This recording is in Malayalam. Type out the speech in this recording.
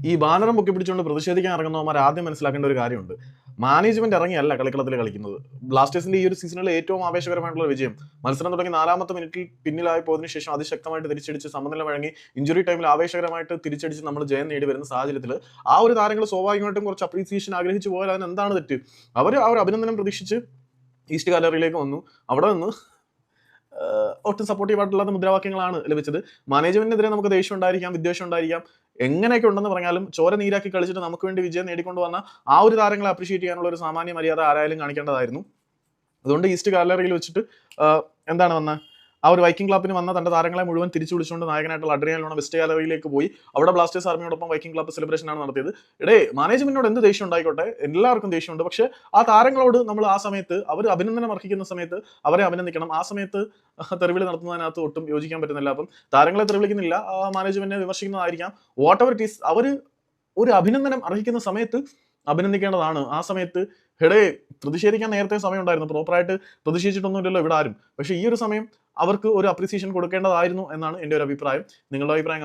ഈ ബാനറും പൊക്കി പിടിച്ചുകൊണ്ട് പ്രതിഷേധിക്കാൻ ഇറങ്ങുന്നവന്മാർ ആദ്യം മനസ്സിലാക്കേണ്ട ഒരു കാര്യമുണ്ട്. മാനേജ്മെന്റ് ഇറങ്ങിയല്ല കളിക്കളത്തിൽ കളിക്കുന്നത്. ബ്ലാസ്റ്റേഴ്സിന്റെ ഈ ഒരു സീസണിലെ ഏറ്റവും ആവേശകരമായിട്ടുള്ള വിജയം, മത്സരം തുടങ്ങി 4ാമത്തെ മിനിറ്റിൽ പിന്നിലായി പോയതിനു ശേഷം അതിശക്തമായിട്ട് തിരിച്ചടിച്ച് സമനില വഴങ്ങി ഇഞ്ചുറി ടൈമിൽ ആവേശകരമായിട്ട് തിരിച്ചടിച്ച് നമ്മൾ ജയം നേടി വരുന്ന സാഹചര്യത്തിൽ ആ ഒരു താരങ്ങൾ സ്വാഭാവികമായിട്ടും കുറച്ച് അപ്രീസിയേഷൻ ആഗ്രഹിച്ചു പോയാൽ അതിന് എന്താണ് തെറ്റ്? അവർ ആ ഒരു അഭിനന്ദനം പ്രതീക്ഷിച്ച് ഈസ്റ്റ് ഗാലറിയിലേക്ക് വന്നു. അവിടെ നിന്ന് ഒട്ടും സപ്പോർട്ടീവായിട്ടുള്ള മുദ്രാവാക്യങ്ങളാണ് ലഭിച്ചത്. മാനേജ്മെന്റിനെതിരെ നമുക്ക് ദേഷ്യം ഉണ്ടായിരിക്കാം, വിദ്വേഷം ഉണ്ടായിരിക്കാം, എങ്ങനെയൊക്കെ ഉണ്ടെന്ന് പറഞ്ഞാലും ചോര നീരാക്കി കളിച്ചിട്ട് നമുക്ക് വേണ്ടി വിജയം നേടിക്കൊണ്ട് വന്ന ആ ഒരു താരങ്ങളെ അപ്രീഷിയേറ്റ് ചെയ്യാനുള്ള ഒരു സാമാന്യ മര്യാദ ആരായാലും കാണിക്കേണ്ടതായിരുന്നു. അതുകൊണ്ട് ഈസ്റ്റ് ഗാലറിയിൽ വെച്ചിട്ട് എന്താണ് വന്നത്, ആ ഒരു വൈക്കിംഗ് ക്ലബിന് വന്ന തന്റെ താരങ്ങളെ മുഴുവൻ തിരിച്ചു വിളിച്ചുകൊണ്ട് നായകനായിട്ടുള്ള അഡ്രിയാൻ ലോണ വെസ്റ്റ് ഗാലറിയിലേക്ക് പോയി അവിടെ ബ്ലാസ്റ്റേഴ്സ് ആർമിയോടൊപ്പം വൈക്കിംഗ് ക്ലബ് സെലിബ്രേഷൻ ആണ് നടത്തിയത്. മാനേജ്മെന്റിനോട് എന്ത് ദേഷ്യം ഉണ്ടായിക്കോട്ടെ, എല്ലാവർക്കും ദേഷ്യമുണ്ട്. പക്ഷെ ആ താരങ്ങളോട് നമ്മൾ ആ സമയത്ത് അവർ അഭിനന്ദനം അർഹിക്കുന്ന സമയത്ത് അവരെ അഭിനന്ദിക്കണം. ആ സമയത്ത് തെറിവിളി നടത്തുന്നതിനകത്ത് ഒട്ടും യോജിക്കാൻ പറ്റുന്നില്ല. അപ്പം താരങ്ങളെ തെറിവിളിക്കുന്നില്ല, മാനേജ്മെന്റിനെ വിമർശിക്കുന്നതായിരിക്കാം. വാട്ട് എവർ ഇറ്റ് ഈസ്, അവർ ഒരു അഭിനന്ദനം അർഹിക്കുന്ന സമയത്ത് അഭിനന്ദിക്കേണ്ടതാണ്. ആ സമയത്ത് പ്രതിഷേധിക്കാൻ നേരത്തെ സമയം ഉണ്ടായിരുന്നു, പ്രോപ്പറായിട്ട് പ്രതിഷേധിച്ചിട്ടൊന്നുമില്ലല്ലോ ഇവിടെ ആരും. പക്ഷെ ഈ ഒരു സമയം അവർക്ക് ഒരു അപ്രീസിയേഷൻ കൊടുക്കേണ്ടതായിരുന്നു എന്നാണ് എൻ്റെ ഒരു അഭിപ്രായം. നിങ്ങളുടെ അഭിപ്രായം